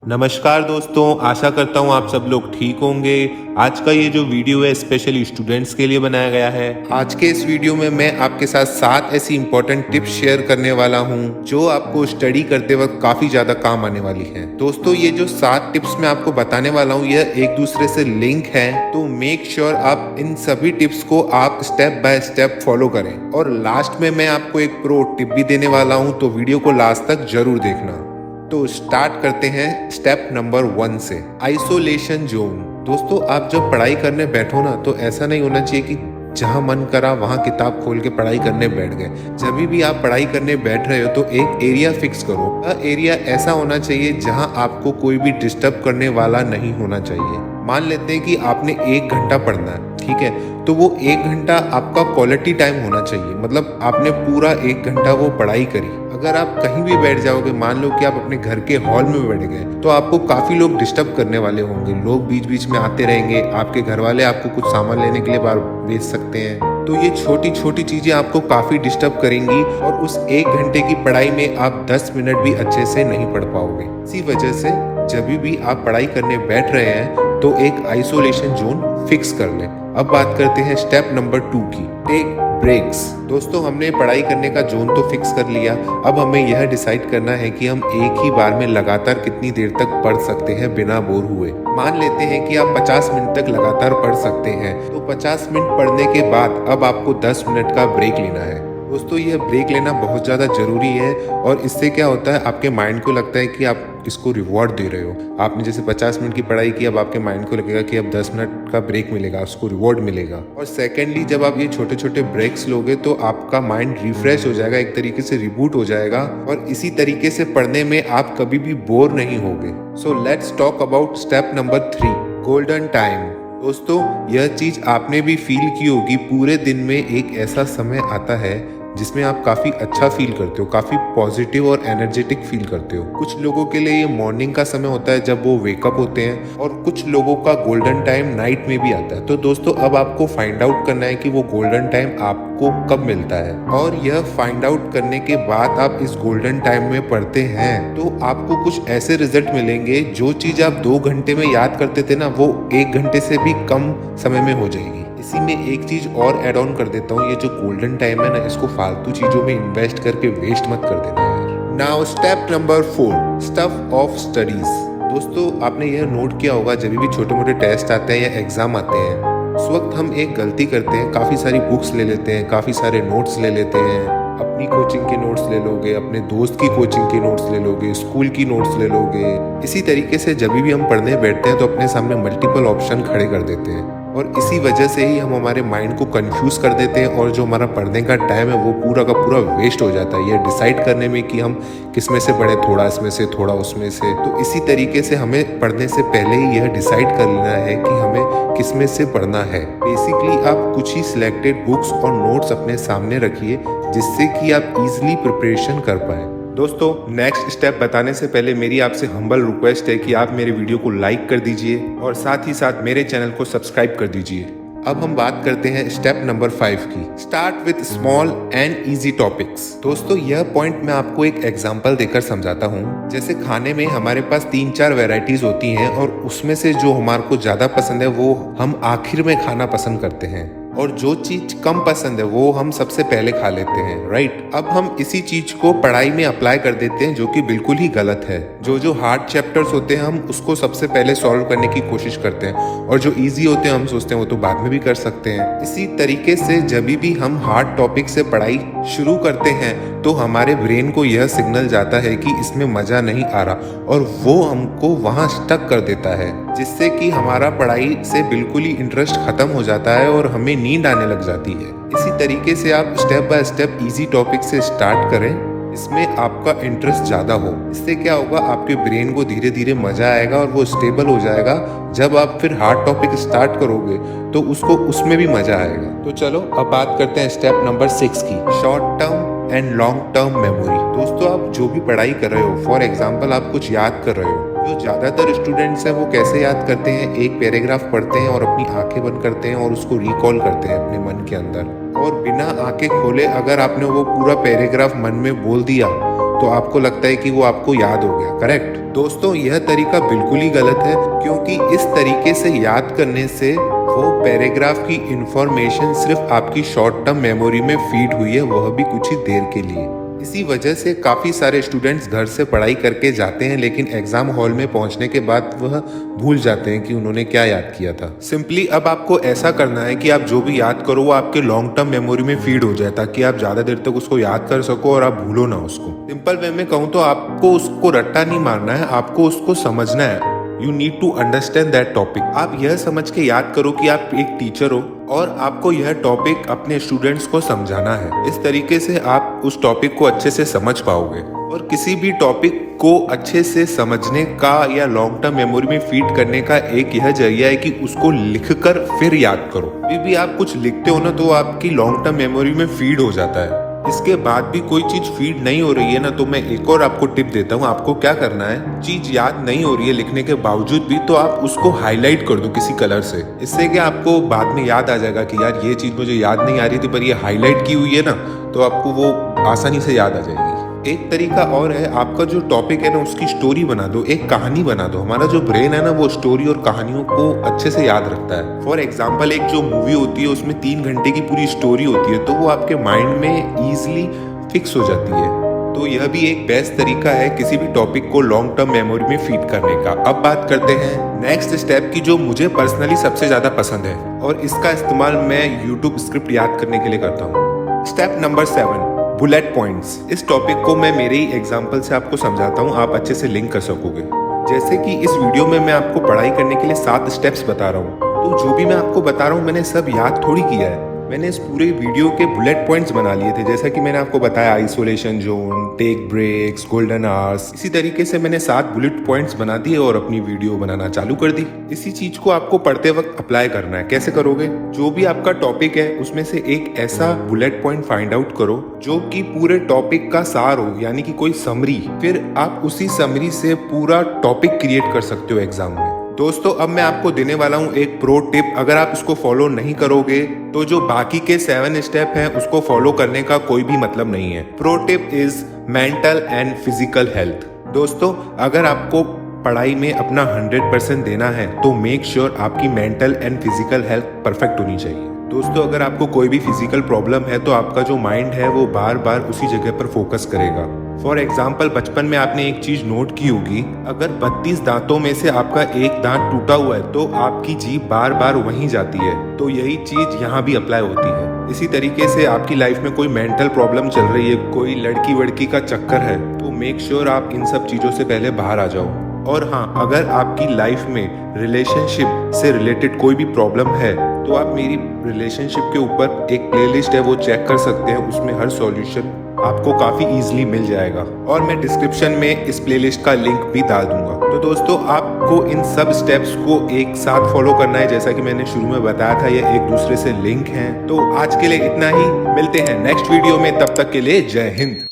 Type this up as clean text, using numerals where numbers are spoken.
नमस्कार दोस्तों, आशा करता हूँ आप सब लोग ठीक होंगे। आज का ये जो वीडियो है स्पेशली स्टूडेंट्स के लिए बनाया गया है। आज के इस वीडियो में मैं आपके साथ 7 ऐसी इंपॉर्टेंट टिप्स शेयर करने वाला हूँ जो आपको स्टडी करते वक्त काफी ज्यादा काम आने वाली है। दोस्तों, ये जो 7 टिप्स मैं आपको बताने वाला हूँ यह एक दूसरे से लिंक है, तो मेक श्योर आप इन सभी टिप्स को आप स्टेप बाय स्टेप फॉलो करें। और लास्ट में मैं आपको एक प्रो टिप भी देने वाला हूँ, तो वीडियो को लास्ट तक जरूर देखना। तो स्टार्ट करते हैं स्टेप नंबर 1 से, आइसोलेशन जोन। दोस्तों, आप जब पढ़ाई करने बैठो ना तो ऐसा नहीं होना चाहिए कि जहां मन करा वहां किताब खोल के पढ़ाई करने बैठ गए। जब भी आप पढ़ाई करने बैठ रहे हो तो एक एरिया फिक्स करो। वह एरिया ऐसा होना चाहिए जहां आपको कोई भी डिस्टर्ब करने वाला नहीं होना चाहिए। मान लेते हैं कि आपने 1 घंटा पढ़ना है, ठीक है, तो वो 1 घंटा आपका क्वालिटी टाइम होना चाहिए। मतलब आपने पूरा 1 घंटा वो पढ़ाई करी। अगर आप कहीं भी बैठ जाओगे, मान लो कि आप अपने घर के हॉल में बैठ गए, तो आपको काफी लोग डिस्टर्ब करने वाले होंगे। लोग बीच बीच में आते रहेंगे, आपके घर वाले आपको कुछ सामान लेने के लिए बाहर भेज सकते हैं। तो ये छोटी छोटी चीजें आपको काफी डिस्टर्ब करेंगी और उस 1 घंटे की पढ़ाई में आप 10 मिनट भी अच्छे से नहीं पढ़ पाओगे। इसी वजह से जब भी आप पढ़ाई करने बैठ रहे हैं तो एक आइसोलेशन जोन फिक्स कर लें। अब बात करते हैं स्टेप नंबर 2 की, टेक ब्रेक्स। दोस्तों, हमने पढ़ाई करने का जोन तो फिक्स कर लिया। अब हमें यह डिसाइड करना है कि हम एक ही बार में लगातार कितनी देर तक पढ़ सकते हैं बिना बोर हुए। मान लेते हैं कि आप 50 मिनट तक लगातार पढ़ सकते हैं, तो 50 मिनट पढ़ने के बाद अब आपको 10 मिनट का ब्रेक लेना है। दोस्तों, यह ब्रेक लेना बहुत ज़्यादा ज़रूरी है और इससे क्या होता है, आपके माइंड को लगता है कि आप इसको रिवॉर्ड दे रहे हो। आपने जैसे 50 मिनट की पढ़ाई की, अब आपके माइंड को लगेगा कि अब 10 मिनट का ब्रेक मिलेगा, उसको रिवॉर्ड मिलेगा। और सेकेंडली, जब आप ये छोटे छोटे ब्रेक्स लोगे तो आपका माइंड रिफ्रेश हो जाएगा, एक तरीके से रिबूट हो जाएगा और इसी तरीके से पढ़ने में आप कभी भी बोर नहीं होगे। So let's talk about step number 3, golden time. दोस्तों, यह चीज आपने भी फील की होगी। पूरे दिन में एक ऐसा समय आता है जिसमें आप काफी अच्छा फील करते हो, काफी पॉजिटिव और एनर्जेटिक फील करते हो। कुछ लोगों के लिए ये मॉर्निंग का समय होता है जब वो वेकअप होते हैं, और कुछ लोगों का गोल्डन टाइम नाइट में भी आता है। तो दोस्तों, अब आपको फाइंड आउट करना है कि वो गोल्डन टाइम आपको कब मिलता है। और यह फाइंड आउट करने के बाद आप इस गोल्डन टाइम में पढ़ते हैं तो आपको कुछ ऐसे रिजल्ट मिलेंगे, जो चीज आप 2 घंटे में याद करते थे ना, वो 1 घंटे से भी कम समय में हो जाएगी। इसी में एक चीज और ऐड ऑन कर देता हूँ, ये जो गोल्डन टाइम है ना, इसको फालतू चीजों में इन्वेस्ट करके वेस्ट मत कर देना यार। Now step number 4, stuff of studies. दोस्तों, आपने यह नोट किया होगा, जब भी छोटे मोटे टेस्ट आते हैं या एग्जाम आते हैं, उस वक्त हम एक गलती करते हैं, काफी सारी बुक्स ले लेते हैं, काफी सारे नोट्स ले लेते हैं। अपनी कोचिंग के नोट्स ले लोगे, अपने दोस्त की कोचिंग के नोट्स ले लोगे, स्कूल की नोट्स ले लोगे। इसी तरीके से जब भी हम पढ़ने बैठते हैं तो अपने सामने मल्टीपल ऑप्शन खड़े कर देते हैं और इसी वजह से ही हम हमारे माइंड को कंफ्यूज कर देते हैं और जो हमारा पढ़ने का टाइम है वो पूरा का पूरा वेस्ट हो जाता है, ये डिसाइड करने में कि हम किस में से पढ़े, थोड़ा इसमें से, थोड़ा उसमें से। तो इसी तरीके से हमें पढ़ने से पहले ही यह डिसाइड कर लेना है कि हमें किस में से पढ़ना है। बेसिकली आप कुछ ही सिलेक्टेड बुक्स और नोट्स अपने सामने रखिए, जिससे कि आप इजीली प्रिपरेशन कर पाए। दोस्तों, नेक्स्ट स्टेप बताने से पहले मेरी आपसे हम्बल रिक्वेस्ट है कि आप मेरे वीडियो को लाइक कर दीजिए और साथ ही साथ मेरे चैनल को सब्सक्राइब कर दीजिए। अब हम बात करते हैं स्टेप नंबर 5 की, start with small and easy topics. दोस्तों, यह पॉइंट मैं आपको एक एग्जांपल देकर समझाता हूँ। जैसे खाने में हमारे पास 3-4 वैरायटीज होती हैं और उसमें से जो हमारे को ज्यादा पसंद है वो हम आखिर में खाना पसंद करते हैं, और जो चीज कम पसंद है वो हम सबसे पहले खा लेते हैं, राइट। अब हम इसी चीज को पढ़ाई में अप्लाई कर देते हैं, जो कि बिल्कुल ही गलत है। जो हार्ड चैप्टर्स होते हैं हम उसको सबसे पहले सॉल्व करने की कोशिश करते हैं, और जो इजी होते हैं हम सोचते हैं वो तो बाद में भी कर सकते हैं। इसी तरीके से जब भी हम हार्ड टॉपिक से पढ़ाई शुरू करते हैं तो हमारे ब्रेन को यह सिग्नल जाता है कि इसमें मजा नहीं आ रहा, और वो हमको वहां स्टक कर देता है, जिससे कि हमारा पढ़ाई से बिल्कुल ही इंटरेस्ट खत्म हो जाता है और हमें नींद आने लग जाती है। इसी तरीके से आप step by step easy topic से स्टार्ट करें, इसमें आपका इंटरेस्ट ज्यादा हो। इससे क्या होगा, आपके ब्रेन को धीरे धीरे मजा आएगा और वो स्टेबल हो जाएगा। जब आप फिर हार्ड टॉपिक स्टार्ट करोगे तो उसको उसमें भी मजा आएगा। तो चलो अब बात करते हैं स्टेप नंबर 6 की, short term and long term memory. दोस्तों, आप जो भी पढ़ाई कर रहे हो, फॉर एग्जाम्पल आप कुछ याद कर रहे हो, जो ज्यादातर स्टूडेंट्स हैं वो कैसे याद करते हैं, एक पैराग्राफ पढ़ते हैं और अपनी आंखें बंद करते हैं और उसको रिकॉल करते हैं अपने मन के अंदर, और बिना आंखें खोले अगर आपने वो पूरा पैराग्राफ मन में बोल दिया तो आपको लगता है कि वो आपको याद हो गया, करेक्ट? दोस्तों, यह तरीका बिल्कुल ही गलत है, क्योंकि इस तरीके से याद करने से वो पैराग्राफ की इंफॉर्मेशन सिर्फ आपकी शॉर्ट टर्म मेमोरी में फीड हुई है, वह भी कुछ ही देर के लिए। इसी वजह से काफ़ी सारे स्टूडेंट्स घर से पढ़ाई करके जाते हैं, लेकिन एग्जाम हॉल में पहुंचने के बाद वह भूल जाते हैं कि उन्होंने क्या याद किया था। सिंपली अब आपको ऐसा करना है कि आप जो भी याद करो वो आपके लॉन्ग टर्म मेमोरी में फीड हो जाए, ताकि आप ज़्यादा देर तक उसको याद कर सको और आप भूलो ना उसको। सिंपल वे में कहूँ तो आपको उसको रट्टा नहीं मारना है, आपको उसको समझना है। You need to understand that topic. आप यह समझ के याद करो कि आप एक टीचर हो और आपको यह टॉपिक अपने स्टूडेंट्स को समझाना है। इस तरीके से आप उस टॉपिक को अच्छे से समझ पाओगे। और किसी भी टॉपिक को अच्छे से समझने का या लॉन्ग टर्म मेमोरी में फीड करने का एक यह जरिया है कि उसको लिखकर फिर याद करो। अभी भी आप कुछ लिखते हो ना, तो आपकी लॉन्ग टर्म मेमोरी में फीड हो जाता है। इसके बाद भी कोई चीज फीड नहीं हो रही है ना, तो मैं एक और आपको टिप देता हूँ। आपको क्या करना है, चीज याद नहीं हो रही है लिखने के बावजूद भी, तो आप उसको हाईलाइट कर दो किसी कलर से। इससे क्या आपको बाद में याद आ जाएगा कि यार ये चीज मुझे याद नहीं आ रही थी, पर ये हाईलाइट की हुई है ना, तो आपको वो आसानी से याद आ जाएगी। एक तरीका और है, आपका जो टॉपिक है ना उसकी स्टोरी बना दो, एक कहानी बना दो। हमारा जो ब्रेन है ना वो स्टोरी और कहानियों को अच्छे से याद रखता है। फॉर एग्जाम्पल, एक जो मूवी होती है उसमें 3 घंटे की पूरी स्टोरी होती है, तो वो आपके माइंड में ईजिली फिक्स हो जाती है। तो यह भी एक बेस्ट तरीका है किसी भी टॉपिक को लॉन्ग टर्म मेमोरी में फीड करने का। अब बात करते हैं नेक्स्ट स्टेप की, जो मुझे पर्सनली सबसे ज्यादा पसंद है, और इसका इस्तेमाल मैं यूट्यूब स्क्रिप्ट याद करने के लिए करता हूँ। Step number 7, bullet points. इस टॉपिक को मैं मेरे ही एग्जाम्पल से आपको समझाता हूँ, आप अच्छे से लिंक कर सकोगे। जैसे कि इस वीडियो में मैं आपको पढ़ाई करने के लिए 7 स्टेप्स बता रहा हूँ, तो जो भी मैं आपको बता रहा हूँ मैंने सब याद थोड़ी किया है। मैंने इस पूरे वीडियो के बुलेट पॉइंट्स बना लिए थे, जैसा कि मैंने आपको बताया isolation zone, take breaks, golden hours. इसी तरीके से मैंने 7 बुलेट पॉइंट्स बना दिए और अपनी वीडियो बनाना चालू कर दी। इसी चीज को आपको पढ़ते वक्त अप्लाई करना है। कैसे करोगे, जो भी आपका टॉपिक है उसमें से एक ऐसा बुलेट पॉइंट फाइंड आउट करो जो कि पूरे टॉपिक का सार हो, यानी कि कोई समरी। फिर आप उसी समरी से पूरा टॉपिक क्रिएट कर सकते हो एग्जाम में। दोस्तों, अब मैं आपको देने वाला हूं एक प्रो टिप। अगर आप इसको फॉलो नहीं करोगे तो जो बाकी के 7 स्टेप हैं उसको फॉलो करने का कोई भी मतलब नहीं है। Pro tip is mental and physical health. दोस्तों, अगर आपको पढ़ाई में अपना 100% देना है तो मेक श्योर आपकी mental and physical health perfect होनी चाहिए। दोस्तों, अगर आपको कोई भी फिजिकल प्रॉब्लम है तो आपका जो माइंड है वो बार बार उसी जगह पर फोकस करेगा। फॉर एग्जाम्पल, बचपन में आपने एक चीज नोट की होगी, अगर 32 दांतों में से आपका एक दांत टूटा हुआ है तो आपकी जीभ बार बार वहीं जाती है। तो यही चीज यहाँ भी अप्लाई होती है। इसी तरीके से आपकी लाइफ में कोई मेंटल प्रॉब्लम चल रही है, कोई लड़की वड़की का चक्कर है, तो मेक श्योर आप इन सब चीजों से पहले बाहर आ जाओ। और हाँ, अगर आपकी लाइफ में रिलेशनशिप से रिलेटेड कोई भी प्रॉब्लम है तो आप मेरी रिलेशनशिप के ऊपर एक प्लेलिस्ट है वो चेक कर सकते हैं, उसमें हर सॉल्यूशन आपको काफी इजीली मिल जाएगा। और मैं डिस्क्रिप्शन में इस प्लेलिस्ट का लिंक भी डाल दूंगा। तो दोस्तों, आपको इन सब स्टेप्स को एक साथ फॉलो करना है, जैसा कि मैंने शुरू में बताया था, ये एक दूसरे से लिंक हैं। तो आज के लिए इतना ही, मिलते हैं नेक्स्ट वीडियो में, तब तक के लिए जय हिंद।